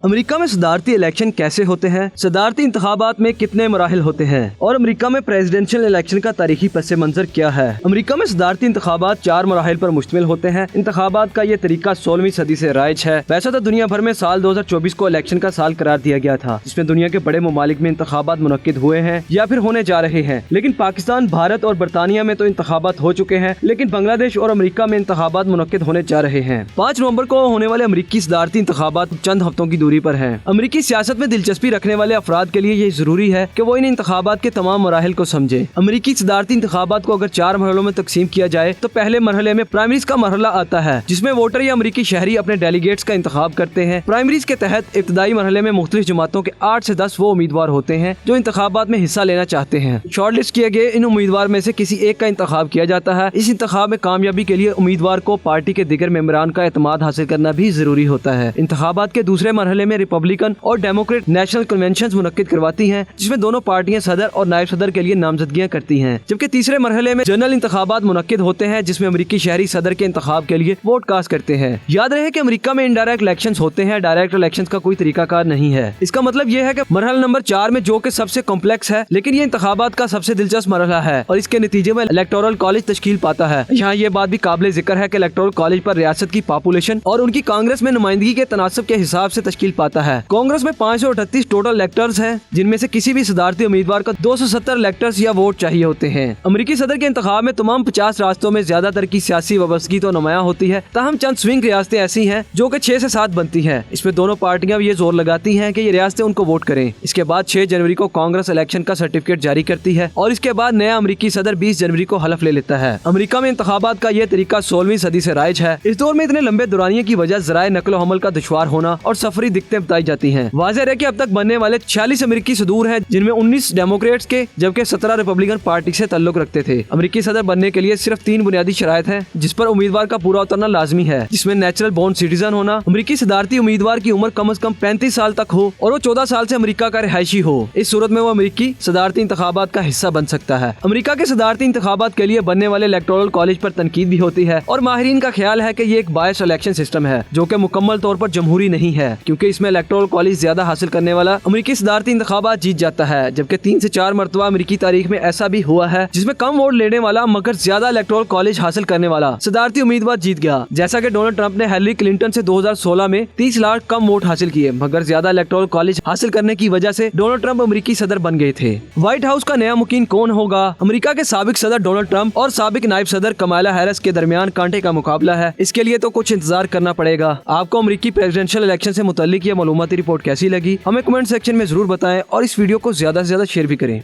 America में सदारती election कैसे होते हैं, सदारती इंतखाबात में कितने मराहिल होते हैं और अमेरिका में प्रेसिडेंशियल इलेक्शन का तारीखी पस मंजर क्या है। अमेरिका में सदारती इंतखाबात 4 मराहिल पर मुश्तमिल होते हैं। इंतखाबात का ये तरीका 16वीं सदी से राइज है। वैसे तो दुनिया भर में साल 2024 को इलेक्शन का साल करार दिया गया था, जिसमें दुनिया के बड़े ममालिक में इंतखाबात मुनक्किद हुए हैं या फिर होने जा रहे हैं। लेकिन पाकिस्तान, भारत और बरतानिया में तो इंतखाबात हो चुके हैं, लेकिन बांग्लादेश और अमेरिका में इंतखाबात मुनक्किद होने जा रहे हैं। 5 नवंबर को होने वाले अमेरिकी सदारती इंतखाबात चंद हफ्तों की दूरी पर हैं। अमेरिकी सियासत में दिलचस्पी रखने वाले अफराद के लिए ये जरूरी है कि वो इन इंतखाबात के तमाम मराहिल को समझे। अमेरिकी सदारती इंतखाबात को अगर 4 मरहलों में तकसीम किया जाए तो पहले मरहले में प्राइमरीज का मरहला आता है, जिसमें वोटर या अमेरिकी शहरी अपने डेलीगेट्स का इंतखाब करते हैं। प्राइमरीज के तहत इब्तदाई मरहले में मुख्तलिफ जमातों के 8 से 10 वो उम्मीदवार होते हैं जो इंतखाबात में हिस्सा लेना चाहते हैं। शॉर्टलिस्ट किए गए इन उम्मीदवार में से किसी एक का इंतखाब किया जाता है। इस इंतखाब में कामयाबी के लिए उम्मीदवार को पार्टी के दीगर मेंबरान का एतमाद हासिल करना भी जरूरी होता है। इंतखाबात के दूसरे मरहले में रिपब्लिकन और डेमोक्रेट नेशनल कन्वेंशन मुनक्किद करवाती हैं, जिसमें दोनों पार्टियां सदर और नायब सदर के लिए नामजदगियां करती हैं। जबकि तीसरे मरहले में जनरल इंतखाबात मुनक्किद होते हैं, जिसमें अमेरिकी शहरी सदर के इंतखाब के लिए वोट कास्ट करते हैं। याद रहे कि अमेरिका में इनडायरेक्ट इलेक्शंस होते हैं, डायरेक्ट इलेक्शंस का कोई तरीकाकार नहीं है। इसका मतलब यह है कि मरहला नंबर 4 में, जो कि सबसे कॉम्प्लेक्स है, लेकिन ये इंतखाबात का सबसे दिलचस्प मरहला है और इसके नतीजे में इलेक्टोरल कॉलेज तश्कील पाता है। यहाँ ये बात भी काबिल जिक्र है कि इलेक्टोरल कॉलेज पर रियासत की पॉपुलेशन और उनकी कांग्रेस में नुमाइंदगी के तनासब के हिसाब से तश्कील पाता है। कांग्रेस में 538 टोटल इलेक्टर्स हैं, जिनमें से किसी भी सदारती उम्मीदवार को 270 इलेक्टर्स या वोट चाहिए होते हैं। अमेरिकी सदर के इंतखाब में तमाम 50 रियासतों में ज्यादातर की सियासी वाबस्तगी तो नुमाया होती है, ताहम चंद स्विंग रियासतें ऐसी हैं जो कि 6 से 7 बनती हैं। इसमें दोनों पार्टियां ये जोर लगाती हैं कि ये रियासतें उनको वोट करें। इसके बाद 6 जनवरी को कांग्रेस इलेक्शन का सर्टिफिकेट जारी करती है और इसके बाद नया अमेरिकी सदर 20 जनवरी को हलफ ले लेता है। अमेरिका में इंतखाबात का ये तरीका 16वीं सदी से राइज है। इस दौर में इतने लंबे दुरानिये की वजह ज़राए नकलो हमल का दुश्वार होना और सफरी दिक्कतें बताई जाती हैं। वाज़ेह है कि अब तक बनने वाले 46 अमेरिकी सदूर हैं, जिनमें 19 डेमोक्रेट्स के जबकि 17 रिपब्लिकन पार्टी से ताल्लुक रखते थे। अमेरिकी सदर बनने के लिए सिर्फ 3 बुनियादी शराइत हैं, जिस पर उम्मीदवार का पूरा उतरना लाजमी है, जिसमें नेचुरल बोर्न सिटीजन होना, अमेरिकी सदारती उम्मीदवार की उम्र कम से कम 35 साल तक हो और वो 14 साल से अमेरिका का रिहायशी हो। इस सूरत में वो अमेरिकी सदारती इंतखाबात का हिस्सा बन सकता है। अमेरिका के सदारती इंतखाबात के लिए बनने वाले इलेक्टोरल कॉलेज पर तनकीद भी होती है और माहिरीन का ख्याल है कि ये एक बायस इलेक्शन सिस्टम है, जो कि मुकम्मल तौर पर जमहूरी नहीं है, क्योंकि इसमें इलेक्टोरल कॉलेज ज्यादा हासिल करने वाला अमेरिकी सदारती इंतखाबात जीत जाता है। जबकि 3 से 4 मरतबा अमेरिकी तारीख में ऐसा भी हुआ है, जिसमें कम वोट लेने वाला मगर ज्यादा इलेक्टोरल कॉलेज हासिल करने वाला सदारती उम्मीदवार जीत गया। जैसा कि डोनाल्ड ट्रंप ने हिलरी क्लिंटन से 2016 में 30 लाख कम वोट हासिल किए, मगर ज्यादा इलेक्टोरल कॉलेज हासिल करने की वजह से डोनाल्ड ट्रंप अमेरिकी सदर बन गए थे। व्हाइट हाउस का नया मुकीन कौन होगा? अमेरिका के साबिक सदर डोनाल्ड ट्रंप और साबिक नायब सदर कमाला हैरिस के दरमियान कांटे का मुकाबला है। इसके लिए तो कुछ इंतजार करना पड़ेगा। आपको अमेरिकी प्रेसिडेंशियल इलेक्शन से मुताल्लिक ये मालूमाती रिपोर्ट कैसी लगी, हमें कमेंट सेक्शन में जरूर बताएं और इस वीडियो को ज्यादा से ज्यादा शेयर भी करें।